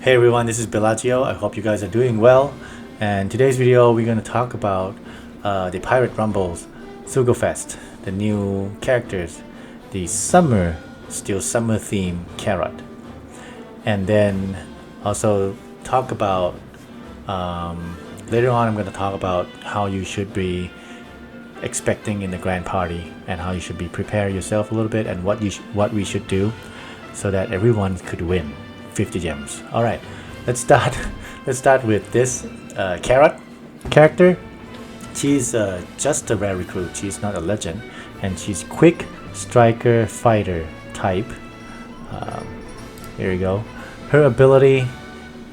Hey everyone, this is Bellagio. I hope you guys are doing well. And today's video, we're going to talk about the Pirate Rumbles Fest, the new characters, the still summer theme Carrot. And then also talk about, later on I'm going to talk about how you should be expecting in the Grand Party and how you should be prepare yourself a little bit and what we should do so that everyone could win 50 gems. All right, let's start. Let's start with this Carrot character. She's just a rare recruit. She's not a legend, and she's quick striker fighter type. Here we go. Her ability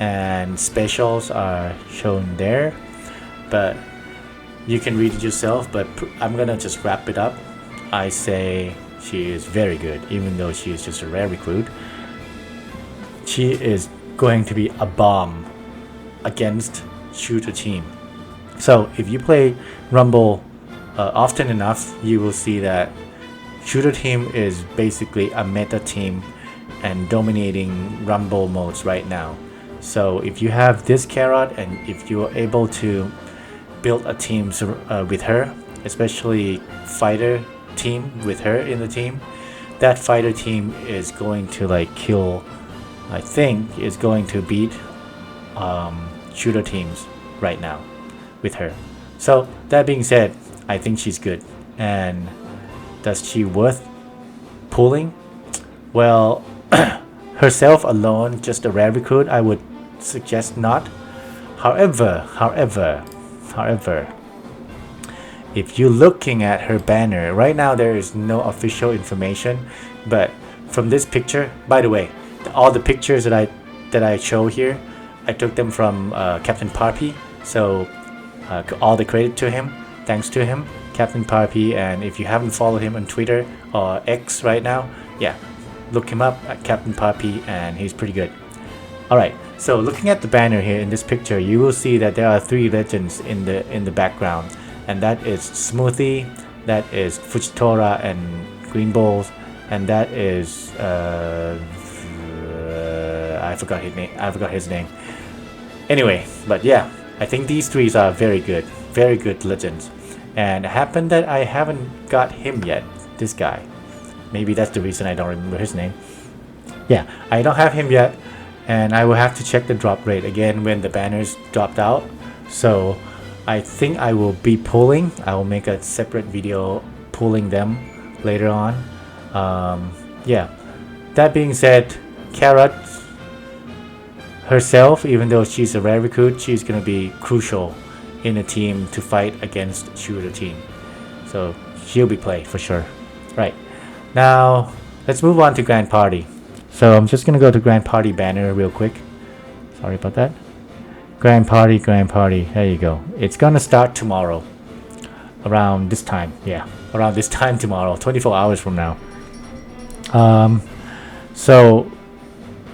and specials are shown there, but you can read it yourself. But I'm gonna just wrap it up. I say she is very good, even though she is just a rare recruit. She is going to be a bomb against shooter team. So if you play Rumble often enough, you will see that shooter team is basically a meta team and dominating Rumble modes right now. So if you have this Carrot and if you are able to build a team with her, especially fighter team with her in the team, that fighter team is going to like kill, I think is going to beat shooter teams right now with her. So that being said, I think she's good. And does she worth pulling? Well, herself alone, just a rare recruit, I would suggest not. However, if you're looking at her banner right now, there is no official information, but from this picture, by the way, all the pictures that I show here, I took them from Captain Parpy, so all the credit to him, thanks to him, Captain Parpy. And if you haven't followed him on Twitter or X right now, yeah, look him up at Captain Parpy, and he's pretty good. Alright, so looking at the banner here in this picture, you will see that there are 3 legends in the background, and that is Smoothie, that is Fujitora and Green Bowls, and that is I forgot his name. Anyway, but yeah, I think these 3 are very good legends. And it happened that I haven't got him yet, this guy. Maybe that's the reason I don't remember his name. Yeah, I don't have him yet, and I will have to check the drop rate again when the banners dropped out. So I think I will be pulling. I will make a separate video pulling them later on. Yeah, that being said, Carrot herself, even though she's a rare recruit, she's gonna be crucial in a team to fight against shooter team. So she'll be played for sure. Right, now let's move on to Grand Party. So I'm just gonna go to Grand Party banner real quick. Sorry about that. Grand Party. There you go. It's gonna start tomorrow around this time. Yeah, around this time tomorrow, 24 hours from now. So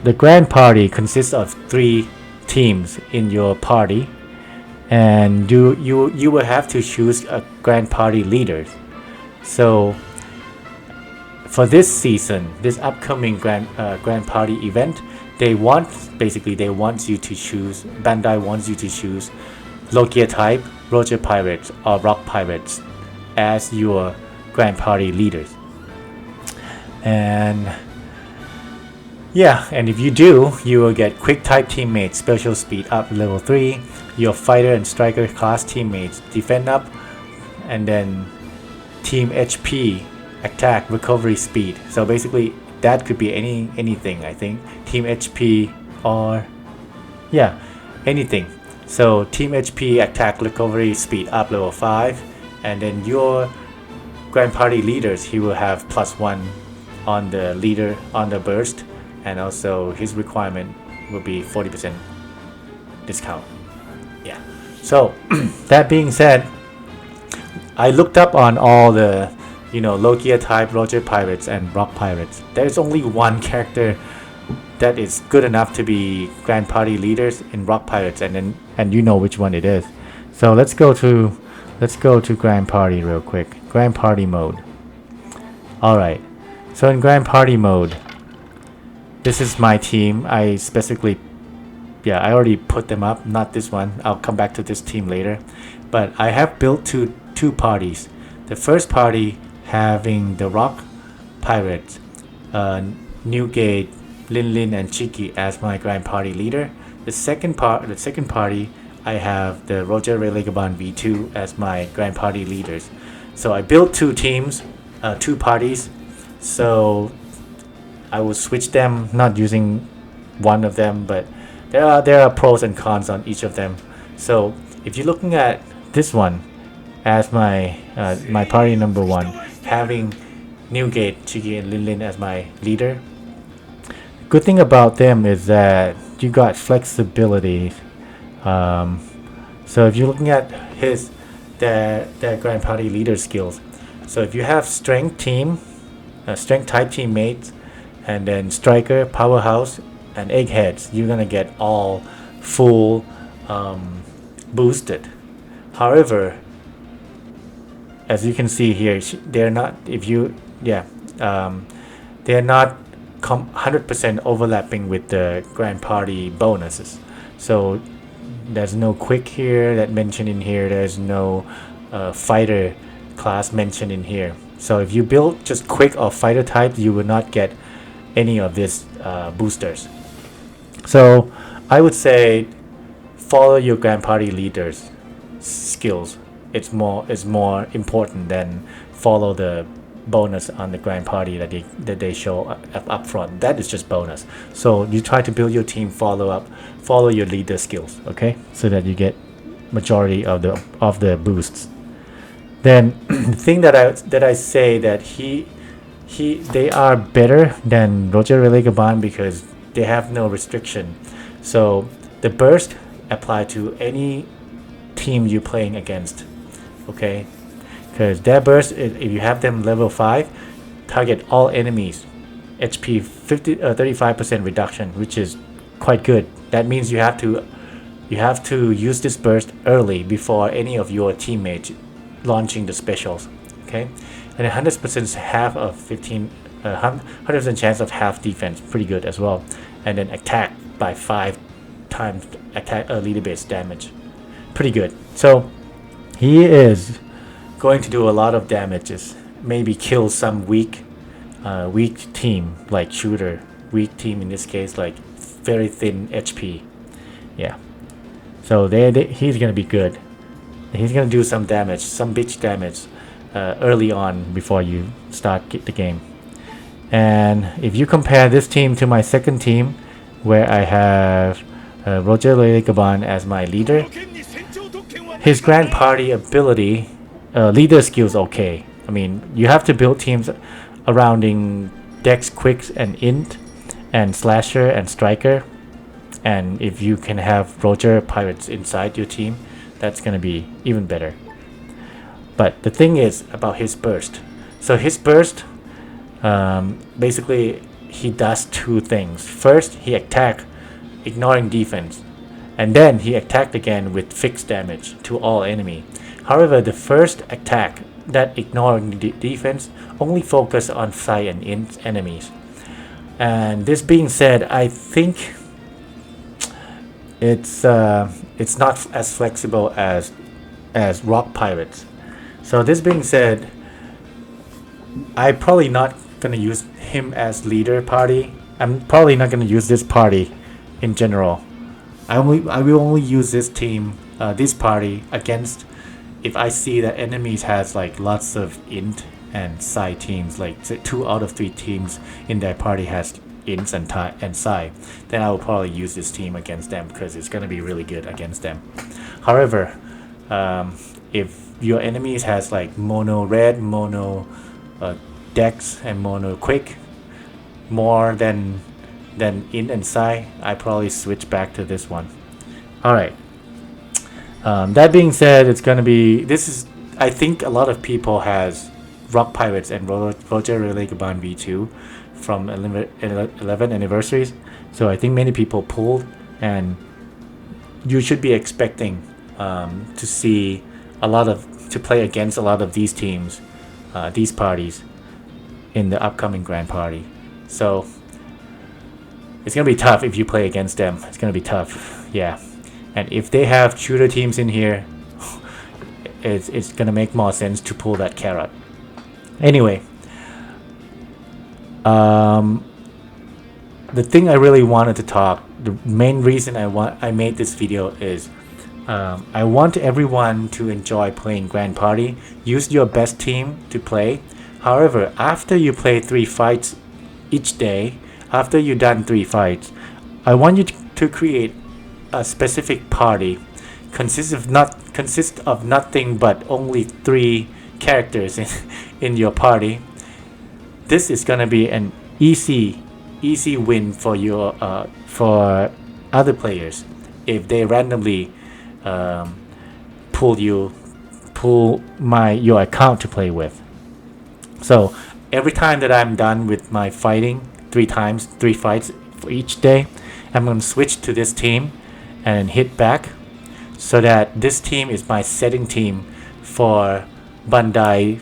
the Grand Party consists of 3 teams in your party, and you will have to choose a Grand Party leader. So for this season, this upcoming Grand Party event, they want you to choose, Bandai wants you to choose Logia type, Roger Pirates, or Rock Pirates as your Grand Party leaders. And yeah, and if you do, you will get quick type teammates, special speed up level 3, your fighter and striker class teammates, defend up, and then team HP, attack, recovery speed. So basically that could be anything, I think. Team HP or yeah, anything. So team HP, attack, recovery speed up level 5, and then your Grand Party leaders, he will have +1 on the leader on the burst. And also his requirement will be 40% discount. Yeah, so that being said, I looked up on all the Logia type, Roger Pirates, and Rock Pirates. There's only one character that is good enough to be Grand Party leaders in Rock Pirates, and you know which one it is. So let's go to Grand Party real quick. Grand Party mode. Alright, so in Grand Party mode, this is my team. I specifically yeah, I already put them up. Not this one. I'll come back to this team later. But I have built two parties. The first party having the Rock Pirates, Newgate, Lin Lin, and Chiki as my Grand Party leader. The second party, I have the Roger Relegaban V2 as my Grand Party leaders. So I built two teams, two parties. So I will switch them, not using one of them, but there are pros and cons on each of them. So if you're looking at this one as my party number one, having Newgate, Chigi, and Lin Lin as my leader. Good thing about them is that you got flexibility. So if you're looking at their Grand Party leader skills, so if you have strength type teammates, and then striker, powerhouse, and eggheads, you're gonna get all full boosted. However, as you can see here, they're not. They're not 100% overlapping with the Grand Party bonuses. So there's no quick here that mentioned in here. There's no fighter class mentioned in here. So if you build just quick or fighter type, you will not get any of these boosters. So I would say follow your Grand Party leaders skills. It's more important than follow the bonus on the Grand Party that they show up front. That is just bonus. So you try to build your team, follow your leader skills, okay, so that you get majority of the boosts. Then the thing that I say that they are better than Roger Relegaban because they have no restriction. So the burst apply to any team you're playing against, okay? Because their burst, if you have them level 5, target all enemies, HP 35% reduction, which is quite good. That means you have to use this burst early before any of your teammates launching the specials, okay? And 100% half of 100% chance of half defense, pretty good as well. And then attack by 5 times attack leader base damage, pretty good. So he is going to do a lot of damages, maybe kill some weak team like shooter, weak team in this case like very thin HP. Yeah, so he's gonna be good. He's gonna do some damage, some bitch damage early on before you start the game. And if you compare this team to my second team, where I have Roger Legaban as my leader, his Grand Party ability, leader skills okay. I mean, you have to build teams surrounding Dex, Quicks, and Int, and Slasher, and Striker. And if you can have Roger Pirates inside your team, that's gonna be even better. But the thing is about his burst. So his burst, basically, he does two things. First, he attack, ignoring defense, and then he attacked again with fixed damage to all enemy. However, the first attack, that ignoring the defense, only focus on Psi and Int enemies. And this being said, I think it's not as flexible as Rock Pirates. So this being said, I'm probably not gonna use him as leader party. I'm probably not gonna use this party in general. I will only use this team, this party against if I see that enemies has like lots of Int and Psi teams, like 2 out of 3 teams in their party has Ints and Psi, then I will probably use this team against them because it's gonna be really good against them. However, if your enemies has like mono red, mono Dex, and mono quick more than Int and Psi, I probably switch back to this one. Alright. That being said, it's gonna be, I think a lot of people has Rock Pirates and Roger Relegaban V2 from 11 anniversaries. So I think many people pulled, and you should be expecting to see to play against a lot of these teams, these parties in the upcoming Grand Party. So it's gonna be tough if you play against them. It's gonna be tough, yeah. And if they have shooter teams in here, it's gonna make more sense to pull that carrot. Anyway, the thing I really wanted to talk, the main reason I made this video is I want everyone to enjoy playing GrandParty. Use your best team to play. However, after you play 3 fights each day, after you've done 3 fights, I want you to create a specific party consist of nothing but only 3 characters in your party. This is gonna be an easy win for your for other players if they randomly pull your account to play with. So every time that I'm done with my fighting 3 fights for each day, I'm gonna switch to this team and hit back, so that this team is my setting team for Bandai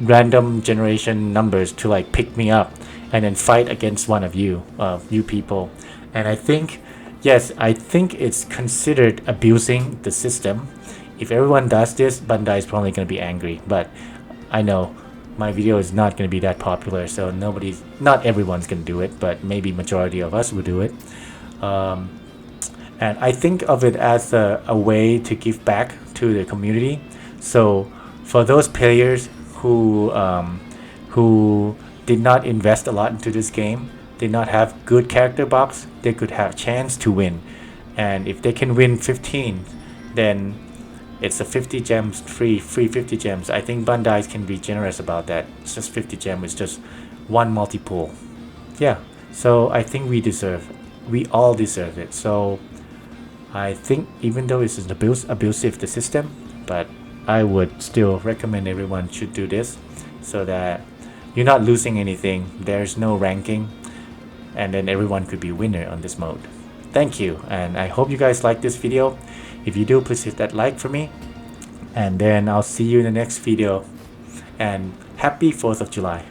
random generation numbers to like pick me up and then fight against one of you people. And I think, yes, I think it's considered abusing the system. If everyone does this, Bandai is probably going to be angry, but I know my video is not going to be that popular, so not everyone's going to do it, but maybe majority of us will do it. And I think of it as a way to give back to the community. So for those players who did not invest a lot into this game, did not have good character box, they could have chance to win. And if they can win 15, then it's a 50 gems, free 50 gems. I think Bandai can be generous about that. It's just 50 gems, it's just one multi-pool. Yeah, so I think we all deserve it. So I think even though it's abusive the system, but I would still recommend everyone should do this, so that you're not losing anything, there's no ranking, and then everyone could be winner on this mode. Thank you, and I hope you guys like this video. If you do, please hit that like for me, and then I'll see you in the next video, and happy 4th of July.